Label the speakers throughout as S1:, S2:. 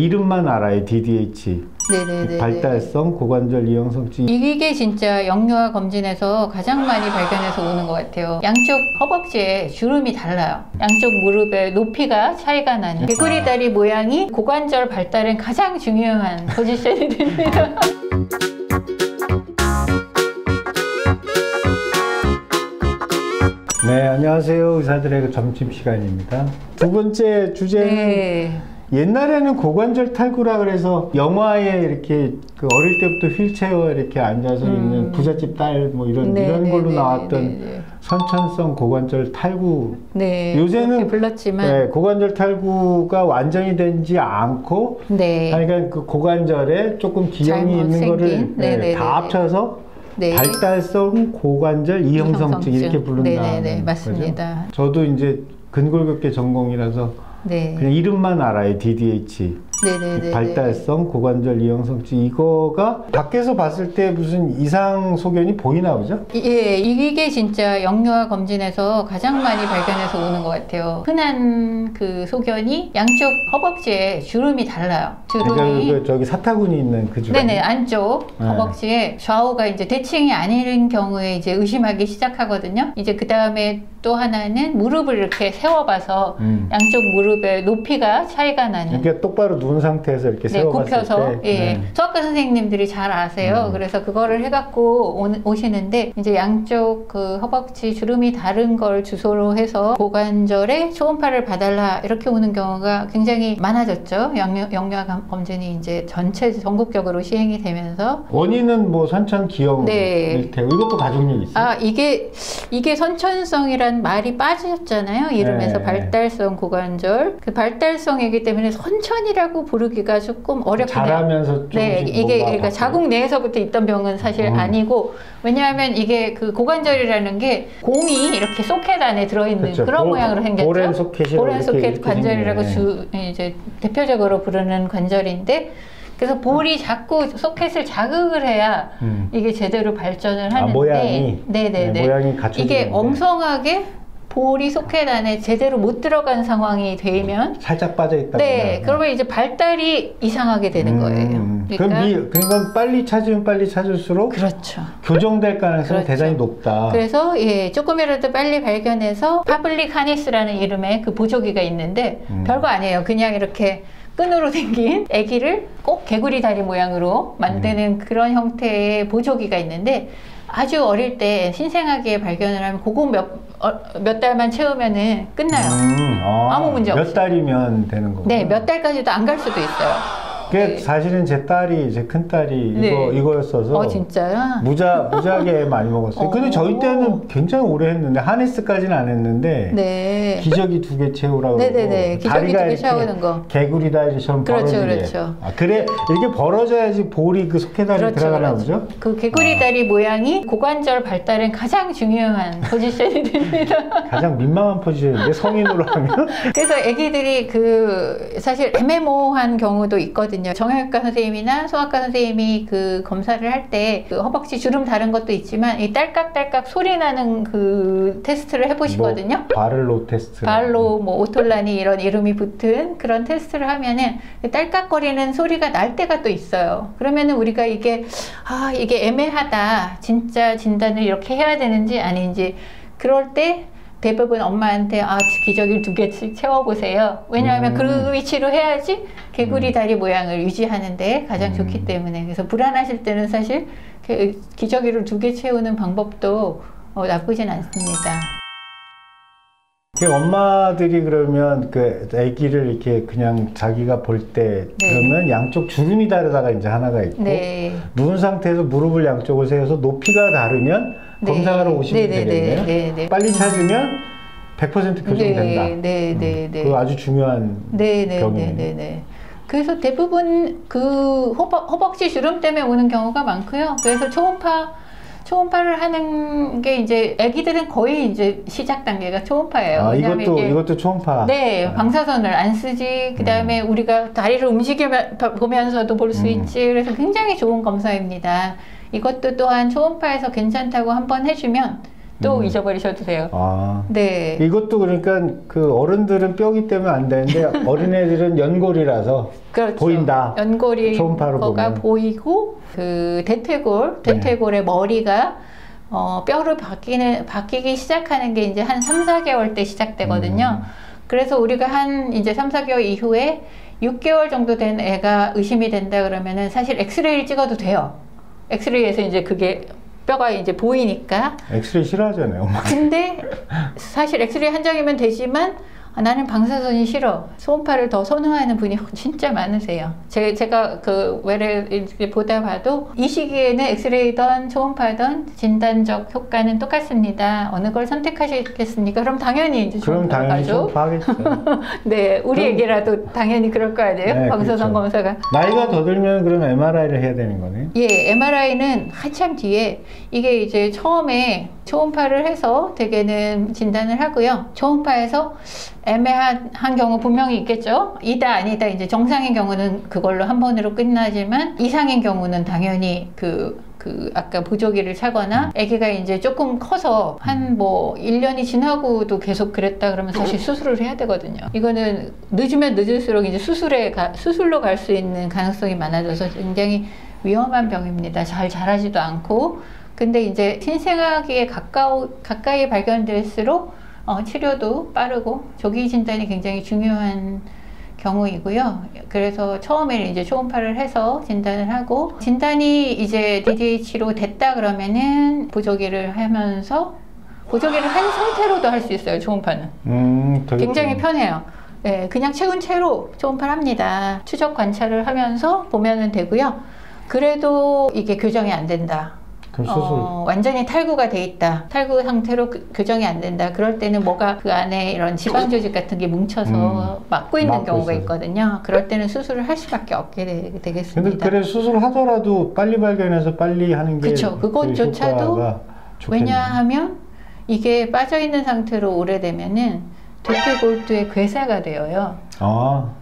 S1: 이름만 알아요. DDH.
S2: 네네네.
S1: 발달성 고관절 이형성증.
S2: 이게 진짜 영유아 검진에서 가장 많이 발견해서 오는 것 같아요. 양쪽 허벅지에 주름이 달라요. 양쪽 무릎의 높이가 차이가 나는. 개구리 다리 모양이 고관절 발달엔 가장 중요한 포지션이 됩니다.
S1: 네, 안녕하세요. 의사들의 점심시간입니다. 두 번째 주제는
S2: 네.
S1: 옛날에는 고관절 탈구라 그래서 영화에 이렇게 그 어릴 때부터 휠체어에 이렇게 앉아서 있는 부잣집 딸 뭐 이런 걸로 나왔던 선천성 고관절 탈구.
S2: 네.
S1: 요새는
S2: 불렀지만
S1: 네, 고관절 탈구가 완전히 되지 않고
S2: 네.
S1: 그러니까 그 고관절에 조금 기형이 있는 거를 다 합쳐서 발달성 고관절 이형성증 이렇게 부른다.
S2: 네네네, 맞습니다.
S1: 거죠? 저도 이제 근골격계 전공이라서 그냥 이름만 알아요. DDH.
S2: 네네네.
S1: 발달성 고관절 이형성증. 이거가 밖에서 봤을 때 무슨 이상 소견이 보이나 보죠?
S2: 예, 이게 진짜 영유아 검진에서 가장 많이 발견해서 오는 것 같아요. 흔한 그 소견이 양쪽 허벅지에 주름이 달라요. 주름이.
S1: 그러니까 저기 사타구니 있는 그 주름.
S2: 네네, 안쪽 허벅지에 좌우가 이제 대칭이 아닌 경우에 이제 의심하기 시작하거든요. 이제 그 다음에 또 하나는 무릎을 이렇게 세워봐서 양쪽 무릎의 높이가 차이가 나는.
S1: 그러니까 똑바로 누운 상태에서 이렇게 세워봤을
S2: 굽혀서,
S1: 때.
S2: 수학과 선생님들이 잘 아세요. 그래서 그거를 해갖고 오시는데 이제 양쪽 그 허벅지 주름이 다른 걸 주소로 해서 고관절에 초음파를 봐달라 이렇게 오는 경우가 굉장히 많아졌죠. 영유아 검진이 이제 전국적으로 시행이 되면서.
S1: 원인은 뭐 선천 기형일 테고 이것도 가족력 있어요?
S2: 아, 이게 선천성이란 말이 빠졌잖아요. 이름에서 발달성 고관절. 그 발달성이기 때문에 선천이라고 부르기가 조금 어렵네요.
S1: 자라면서
S2: 이게 그러니까 자궁 내에서부터 있던 병은 사실 아니고, 왜냐하면 이게 그 고관절이라는 게 공이 이렇게 소켓 안에 들어있는 그런 모양으로 생겼죠.
S1: 보렌 소켓
S2: 관절이라고 이제 대표적으로 부르는 관절인데, 그래서 볼이 자꾸 소켓을 자극을 해야 이게 제대로 발전을 하는데,
S1: 모양이 모양이
S2: 이게 엉성하게 볼이 소켓 안에 제대로 못 들어간 상황이 되면
S1: 살짝 빠져 있다.
S2: 그러면 이제 발달이 이상하게 되는 거예요.
S1: 그러니까 빨리 찾으면 빨리 찾을수록 교정될 가능성이 대단히 높다.
S2: 그래서 조금이라도 빨리 발견해서 파블릭 하니스라는 이름의 그 보조기가 있는데 별거 아니에요. 그냥 이렇게 끈으로 생긴 아기를 꼭 개구리 다리 모양으로 만드는 그런 형태의 보조기가 있는데, 아주 어릴 때 신생아기에 발견을 하면 그거 몇 달만 채우면은 끝나요. 아무 문제 없어요.
S1: 몇 달이면 되는 거고.
S2: 네, 몇 달까지도 안 갈 수도 있어요.
S1: 사실은 제 큰딸이 이거였어서
S2: 진짜요?
S1: 무지하게 많이 먹었어요. 근데 저희 때는 굉장히 오래 했는데 하네스까지는 안 했는데 기저귀 2개 채우라고
S2: 기저귀 2개 채우는 거.
S1: 개구리 다리처럼 벌어지게. 그래 이렇게 벌어져야지 볼이 그 소켓 안에 들어가나 보죠?
S2: 그 개구리 다리 모양이 고관절 발달엔 가장 중요한 포지션이 됩니다.
S1: 가장 민망한 포지션인데 성인으로 하면?
S2: 그래서 아기들이 사실 애매모호한 경우도 있거든요. 정형외과 선생님이나 소아과 선생님이 그 검사를 할 때 그 허벅지 주름 다른 것도 있지만 이 딸깍딸깍 소리 나는 그 테스트를 해보시거든요.
S1: 바를로 테스트.
S2: 바를로 오톨라니 이런 이름이 붙은 그런 테스트를 하면은 딸깍거리는 소리가 날 때가 또 있어요. 그러면은 우리가 이게 애매하다. 진짜 진단을 이렇게 해야 되는지 아닌지, 그럴 때 대부분 엄마한테 기저귀를 2개씩 채워보세요. 왜냐하면 그 위치로 해야지 개구리 다리 모양을 유지하는데 가장 좋기 때문에. 그래서 불안하실 때는 사실 기저귀를 2개 채우는 방법도 나쁘진 않습니다.
S1: 엄마들이 그러면 그 아기를 이렇게 그냥 자기가 볼 때 그러면 양쪽 주름이 다르다가 이제 하나가 있고, 누운 상태에서 무릎을 양쪽을 세워서 높이가 다르면 검사하러 오시면 되겠네요. 빨리 찾으면 100% 교정된다. 그거 아주 중요한 경우네요.
S2: 그래서 대부분 그 허벅지 주름 때문에 오는 경우가 많고요. 그래서 초음파를 하는 게 이제 아기들은 거의 이제 시작 단계가 초음파예요.
S1: 이것도 초음파.
S2: 방사선을 안 쓰지. 그 다음에 우리가 다리를 보면서도 볼 수 있지. 그래서 굉장히 좋은 검사입니다. 이것도 또한 초음파에서 괜찮다고 한번 해주면 또 잊어버리셔도 돼요.
S1: 아.
S2: 네.
S1: 이것도 그러니까 그 어른들은 뼈기 때문에 안 되는데 어린애들은 연골이라서
S2: 그렇죠.
S1: 보인다.
S2: 연골이
S1: 초음파로
S2: 거가
S1: 보면.
S2: 보이고 그 대퇴골의 머리가 뼈로 바뀌기 시작하는 게 이제 한 3, 4개월 때 시작되거든요. 그래서 우리가 한 이제 3, 4개월 이후에 6개월 정도 된 애가 의심이 된다 그러면은 사실 엑스레이를 찍어도 돼요. 엑스레이에서 이제 그게 뼈가 이제 보이니까.
S1: 엑스레이 싫어하잖아요.
S2: 근데 사실 엑스레이 한 장이면 되지만 나는 방사선이 싫어. 초음파를 더 선호하는 분이 진짜 많으세요. 제가 그 외래 보다 봐도 이 시기에는 엑스레이든 초음파든 진단적 효과는 똑같습니다. 어느 걸 선택하시겠습니까? 그럼 당연히 이제
S1: 그럼 당연히 초음파 하겠죠.
S2: 네, 우리 얘기라도 당연히 그럴 거 아니에요?
S1: 네,
S2: 방사선
S1: 그렇죠.
S2: 검사가.
S1: 나이가 더 들면 그럼 MRI를 해야 되는 거네요?
S2: 예, MRI는 한참 뒤에 이게 이제 처음에 초음파를 해서 대개는 진단을 하고요. 초음파에서 애매한 경우 분명히 있겠죠. 이다 아니다 이제 정상인 경우는 그걸로 한 번으로 끝나지만 이상인 경우는 당연히 아까 보조기를 차거나 아기가 이제 조금 커서 한 뭐 1년이 지나고도 계속 그랬다 그러면 사실 수술을 해야 되거든요. 이거는 늦으면 늦을수록 이제 수술로 갈 수 있는 가능성이 많아져서 굉장히 위험한 병입니다. 잘 자라지도 않고. 근데 이제 신생아기에 가까이 발견될수록 치료도 빠르고 조기 진단이 굉장히 중요한 경우이고요. 그래서 처음에는 이제 초음파를 해서 진단을 하고 진단이 이제 DDH로 됐다 그러면은 보조기를 하면서 보조기를 한 상태로도 할 수 있어요. 초음파는. 굉장히 편해요. 네, 그냥 채운 채로 초음파를 합니다. 추적 관찰을 하면서 보면은 되고요. 그래도 이게 교정이 안 된다. 완전히 탈구가 돼 있다. 탈구 상태로 교정이 안 된다. 그럴 때는 뭐가 그 안에 이런 지방 조직 같은 게 뭉쳐서 막고 있는 경우가 있거든요. 그럴 때는 수술을 할 수밖에 없게 되겠습니다.
S1: 근데 그래 수술하더라도 빨리 발견해서 빨리 하는 게
S2: 그렇죠. 그것조차도 왜냐하면 이게 빠져 있는 상태로 오래되면은 대퇴골두의 괴사가 되어요.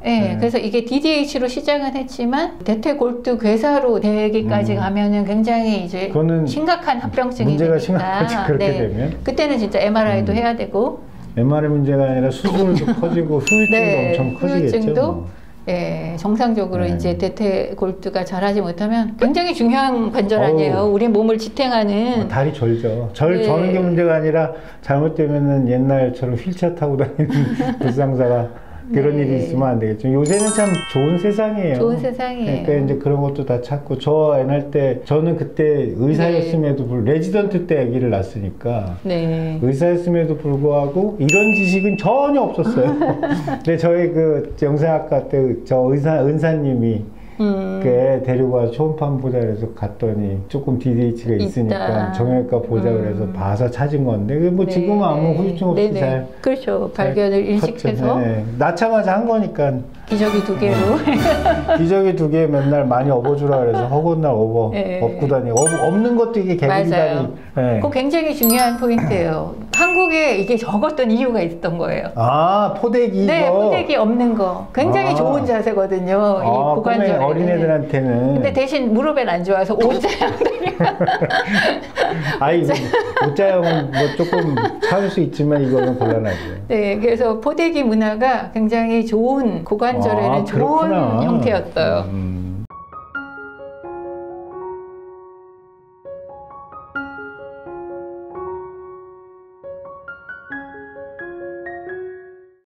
S2: 네, 그래서 이게 DDH로 시작은 했지만 대퇴골두 괴사로 되기까지 가면은 굉장히 이제 심각한 합병증이
S1: 문제가
S2: 되니까
S1: 심각하지 그렇게 되면
S2: 그때는 진짜 MRI도 해야 되고
S1: MRI 문제가 아니라 수술도 커지고 후유증도 엄청 커지겠죠.
S2: 후유증도 예, 정상적으로 이제 대퇴골두가 자라지 못하면 굉장히 중요한 관절 아니에요. 우리 몸을 지탱하는.
S1: 다리 절죠. 저는 게 문제가 아니라 잘못되면은 옛날처럼 휠체어 타고 다니는 불상사가 그런 일이 있으면 안 되겠죠. 요새는 참 좋은 세상이에요.
S2: 좋은 세상이에요.
S1: 그러니까 이제 그런 것도 다 찾고 저는 그때 의사였음에도 불구하고 레지던트 때 아기를 낳았으니까 의사였음에도 불구하고 이런 지식은 전혀 없었어요. 근데 저희 그 영상학과 때 저 은사님이 데리고 와서 초음파 한번 보자 그래서 갔더니 조금 DDH가 있으니까 정형외과 보자 그래서 봐서 찾은 건데 뭐 지금은 아무 후유증 없이 잘
S2: 그렇죠. 발견을 일찍해서
S1: 낳자마자 한 거니까
S2: 기저귀 2개로
S1: 기저귀 2개 맨날 많이 업어주라 그래서 허구한 날 업고 다니 없는 것도 이게 개구리다니.
S2: 그거 굉장히 중요한 포인트예요. 한국에 이게 적었던 이유가 있었던 거예요.
S1: 포대기.
S2: 네, 포대기 없는 거 굉장히 좋은 자세거든요. 이 고관절
S1: 어린애들한테는.
S2: 근데 대신 무릎엔 안 좋아서 오자형들이.
S1: 오자형은 뭐 조금 참을 수 있지만 이거는 곤란하죠.
S2: 네, 그래서 포대기 문화가 굉장히 좋은 고관절에는 좋은 형태였어요.